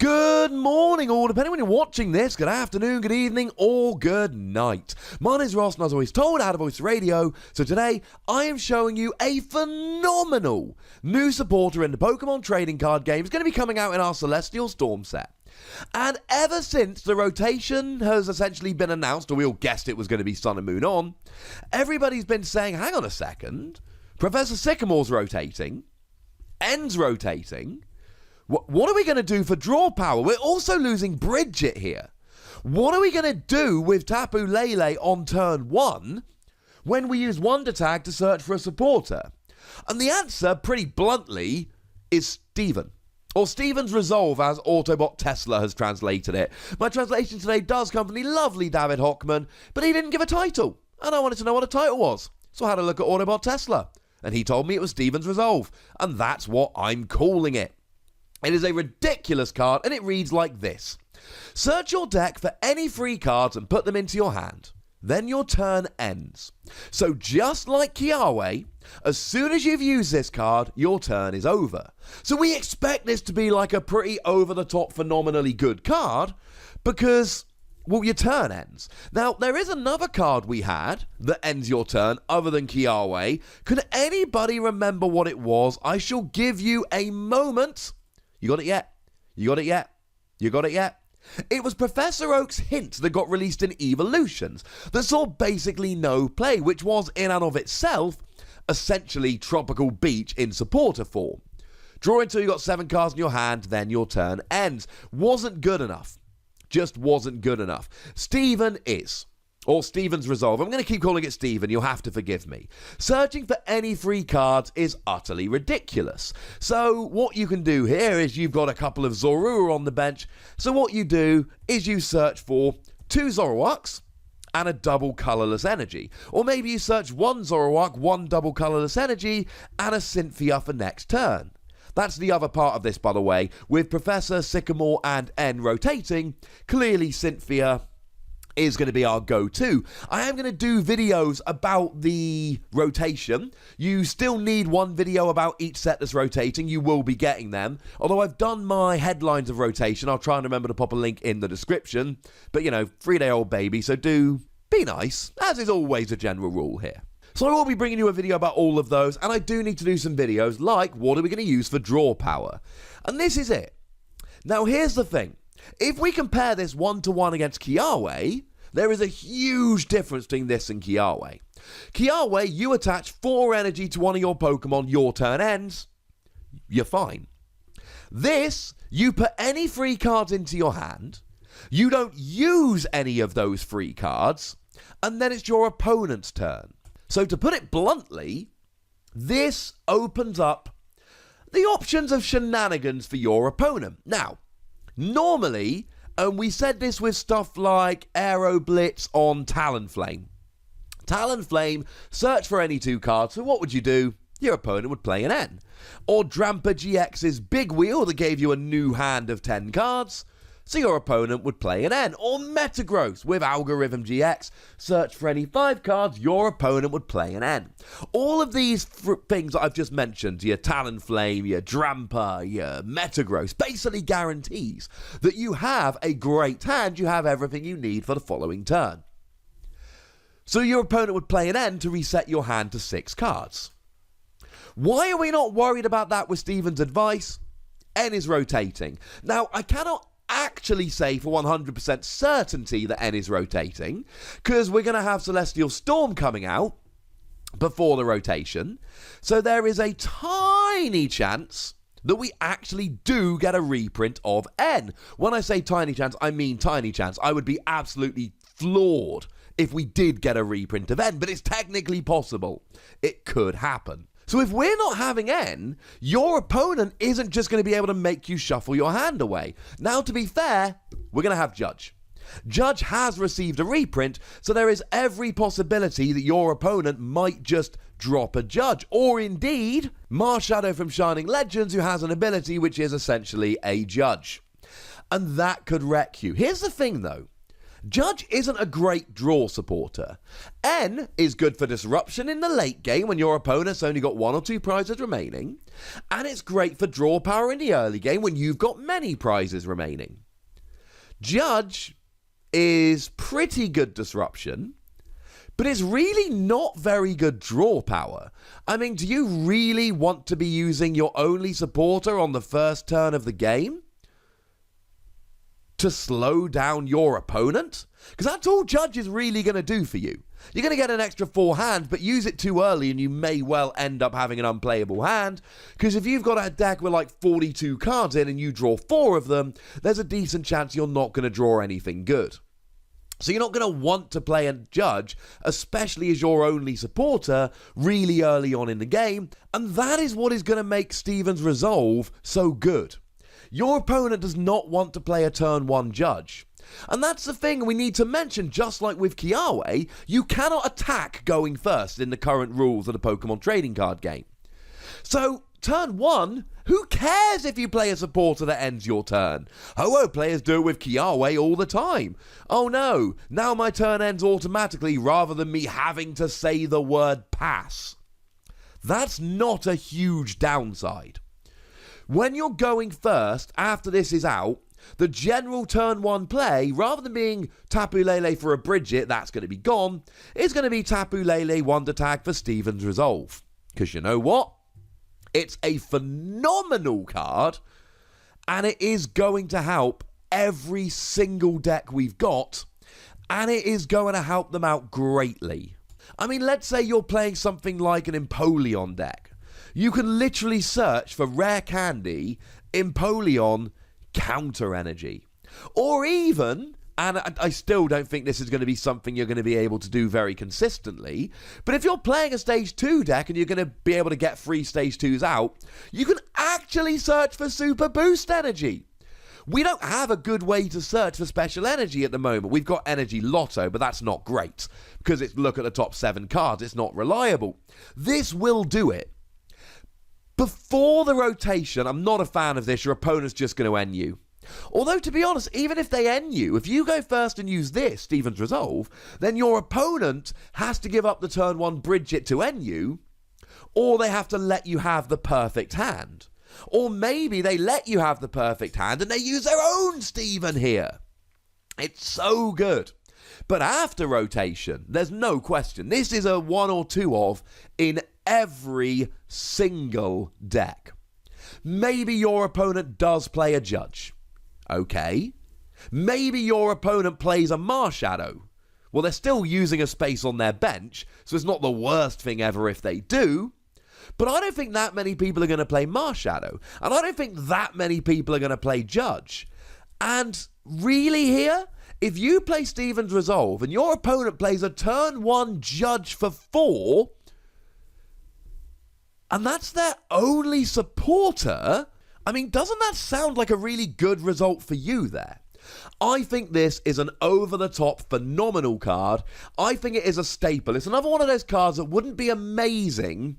Good morning, all, depending when you're watching this. Good afternoon, good evening, or good night. My name's Ross, and as always told, Out of Voice Radio. So today, I am showing you a phenomenal new supporter in the Pokemon trading card game. It's going to be coming out in our Celestial Storm set. And ever since the rotation has essentially been announced, or we all guessed it was going to be Sun and Moon on, everybody's been saying, hang on a second, Professor Sycamore's rotating, N's rotating. What are we going to do for draw power? We're also losing Bridget here. What are we going to do with Tapu Lele on turn 1 when we use Wonder Tag to search for a supporter? And the answer, pretty bluntly, is Steven. Or Steven's Resolve, as Autobot Tesla has translated it. My translation today does come from the lovely David Hochmann, but he didn't give a title. And I wanted to know what a title was. So I had a look at Autobot Tesla. And he told me it was Steven's Resolve. And that's what I'm calling it. It is a ridiculous card, and it reads like this. Search your deck for any free cards and put them into your hand. Then your turn ends. So just like Kiawe, as soon as you've used this card, your turn is over. So we expect this to be like a pretty over-the-top, phenomenally good card, because, well, your turn ends. Now, there is another card we had that ends your turn other than Kiawe. Could anybody remember what it was? I shall give you a moment. You got it yet? You got it yet? You got it yet? It was Professor Oak's hint that got released in Evolutions that saw basically no play, which was in and of itself essentially Tropical Beach in supporter form. Draw until you got 7 cards in your hand, then your turn ends. Wasn't good enough. Just wasn't good enough. Steven is. Or Steven's Resolve. I'm going to keep calling it Steven, you'll have to forgive me. Searching for any free cards is utterly ridiculous. So what you can do here is you've got a couple of Zorua on the bench. So what you do is you search for 2 Zoroarks and a double colourless energy. Or maybe you search 1 Zoroark, 1 double colourless energy, and a Cynthia for next turn. That's the other part of this, by the way. With Professor Sycamore and N rotating, clearly Cynthia is going to be our go-to. I am going to do videos about the rotation. You still need one video about each set that's rotating. You will be getting them. Although I've done my headlines of rotation, I'll try and remember to pop a link in the description. But, you know, 3-day-old baby, so do be nice, as is always a general rule here. So I will be bringing you a video about all of those, and I do need to do some videos like what are we going to use for draw power. And this is it. Now, here's the thing. If we compare this 1-to-1 against Kiawe, there is a huge difference between this and Kiawe. Kiawe, you attach 4 energy to one of your Pokemon, your turn ends, you're fine. This, you put any free cards into your hand, you don't use any of those free cards, and then it's your opponent's turn. So to put it bluntly, this opens up the options of shenanigans for your opponent. Now, normally, and we said this with stuff like Aero Blitz on Talonflame. Talonflame, search for any 2 cards, so what would you do? Your opponent would play an N. Or Drampa GX's Big Wheel that gave you a new hand of 10 cards, so your opponent would play an N. Or Metagross with Algorithm GX, search for any 5 cards, your opponent would play an N. All of these things that I've just mentioned, your Talonflame, your Drampa, your Metagross, basically guarantees that you have a great hand, you have everything you need for the following turn. So your opponent would play an N to reset your hand to 6 cards. Why are we not worried about that with Steven's advice? N is rotating. Now, I cannot actually say for 100% certainty that N is rotating, because we're going to have Celestial Storm coming out before the rotation, so there is a tiny chance that we actually do get a reprint of N. When I say tiny chance, I mean tiny chance. I would be absolutely floored if we did get a reprint of N, but it's technically possible. It could happen. So if we're not having N, your opponent isn't just going to be able to make you shuffle your hand away. Now, to be fair, we're going to have Judge. Judge has received a reprint, so there is every possibility that your opponent might just drop a Judge. Or indeed, Marshadow from Shining Legends, who has an ability which is essentially a Judge. And that could wreck you. Here's the thing, though. Judge isn't a great draw supporter. N is good for disruption in the late game when your opponent's only got 1 or 2 prizes remaining, and it's great for draw power in the early game when you've got many prizes remaining. Judge is pretty good disruption, but it's really not very good draw power. I mean, do you really want to be using your only supporter on the first turn of the game to slow down your opponent? Because that's all Judge is really going to do for you. You're going to get an extra 4 hands, but use it too early and you may well end up having an unplayable hand. Because if you've got a deck with like 42 cards in and you draw 4 of them, there's a decent chance you're not going to draw anything good. So you're not going to want to play a Judge, especially as your only supporter, really early on in the game. And that is what is going to make Steven's Resolve so good. Your opponent does not want to play a turn 1 Judge. And that's the thing we need to mention, just like with Kiawe, you cannot attack going first in the current rules of the Pokemon trading card game. So, turn 1, who cares if you play a supporter that ends your turn? Ho-Oh players do it with Kiawe all the time. Oh no, now my turn ends automatically rather than me having to say the word pass. That's not a huge downside. When you're going first, after this is out, the general turn 1 play, rather than being Tapu Lele for a Bridget, that's going to be gone, is going to be Tapu Lele Wonder Tag for Steven's Resolve. Because you know what? It's a phenomenal card, and it is going to help every single deck we've got, and it is going to help them out greatly. I mean, let's say you're playing something like an Empoleon deck. You can literally search for Rare Candy, Empoleon, Counter Energy. Or even, and I still don't think this is going to be something you're going to be able to do very consistently, but if you're playing a Stage 2 deck and you're going to be able to get 3 Stage 2s out, you can actually search for Super Boost Energy. We don't have a good way to search for Special Energy at the moment. We've got Energy Lotto, but that's not great, because it's look at the top 7 cards, it's not reliable. This will do it. Before the rotation, I'm not a fan of this, your opponent's just going to end you. Although, to be honest, even if they end you, if you go first and use this, Steven's Resolve, then your opponent has to give up the turn 1 Bridget to end you, or they have to let you have the perfect hand. Or maybe they let you have the perfect hand and they use their own Steven here. It's so good. But after rotation, there's no question. This is a 1 or 2 of in every single deck. Maybe your opponent does play a Judge. Okay. Maybe your opponent plays a Marshadow. Well, they're still using a space on their bench, so it's not the worst thing ever if they do. But I don't think that many people are going to play Marshadow. And I don't think that many people are going to play Judge. And really here, if you play Steven's Resolve and your opponent plays a turn 1 Judge for 4, and that's their only supporter, I mean, doesn't that sound like a really good result for you there? I think this is an over-the-top phenomenal card. I think it is a staple. It's another one of those cards that wouldn't be amazing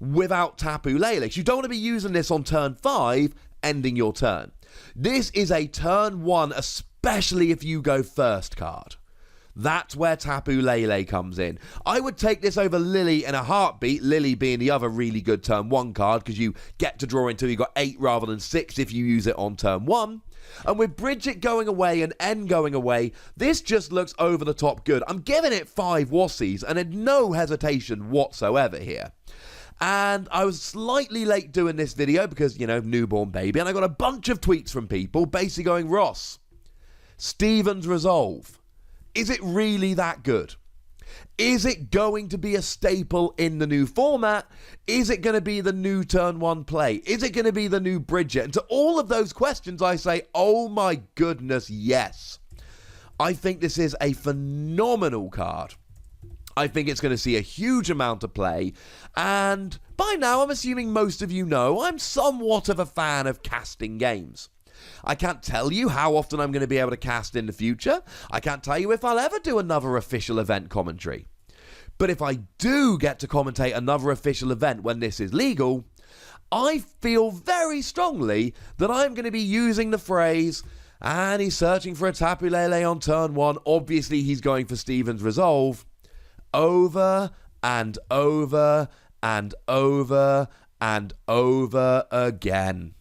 without Tapu Lele. You don't want to be using this on turn 5, ending your turn. This is a turn 1, especially if you go first card. That's where Tapu Lele comes in. I would take this over Lily in a heartbeat, Lily being the other really good turn 1 card, because you get to draw until you've got 8 rather than 6 if you use it on turn 1. And with Bridget going away and N going away, this just looks over the top good. I'm giving it 5 Wassies, and no hesitation whatsoever here. And I was slightly late doing this video because, you know, newborn baby, and I got a bunch of tweets from people basically going, Ross, Steven's Resolve, is it really that good? Is it going to be a staple in the new format? Is it going to be the new turn 1 play? Is it going to be the new Bridget? And to all of those questions, I say, oh my goodness, yes. I think this is a phenomenal card. I think it's going to see a huge amount of play. And by now, I'm assuming most of you know, I'm somewhat of a fan of casting games. I can't tell you how often I'm going to be able to cast in the future. I can't tell you if I'll ever do another official event commentary. But if I do get to commentate another official event when this is legal, I feel very strongly that I'm going to be using the phrase, And he's searching for a Tapu Lele on turn 1. Obviously, he's going for Steven's Resolve. Over and over and over and over again.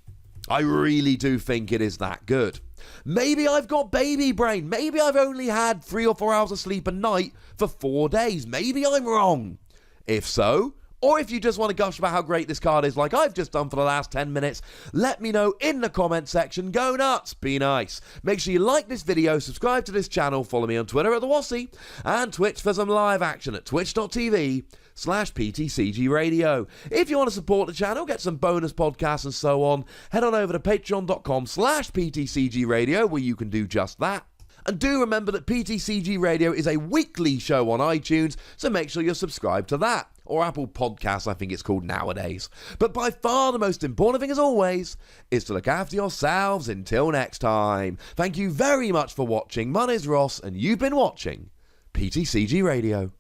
I really do think it is that good. Maybe I've got baby brain. Maybe I've only had 3 or 4 hours of sleep a night for 4 days. Maybe I'm wrong. If so, or if you just want to gush about how great this card is like I've just done for the last 10 minutes, let me know in the comment section. Go nuts, be nice. Make sure you like this video, subscribe to this channel, follow me on Twitter at the Wassy, and Twitch for some live action at twitch.tv/PTCGRadio. If you want to support the channel, get some bonus podcasts and so on, head on over to patreon.com/PTCGRadio where you can do just that. And do remember that PTCG Radio is a weekly show on iTunes, so make sure you're subscribed to that. Or Apple Podcasts, I think it's called nowadays. But by far the most important thing, as always, is to look after yourselves until next time. Thank you very much for watching. My name's Ross, and you've been watching PTCG Radio.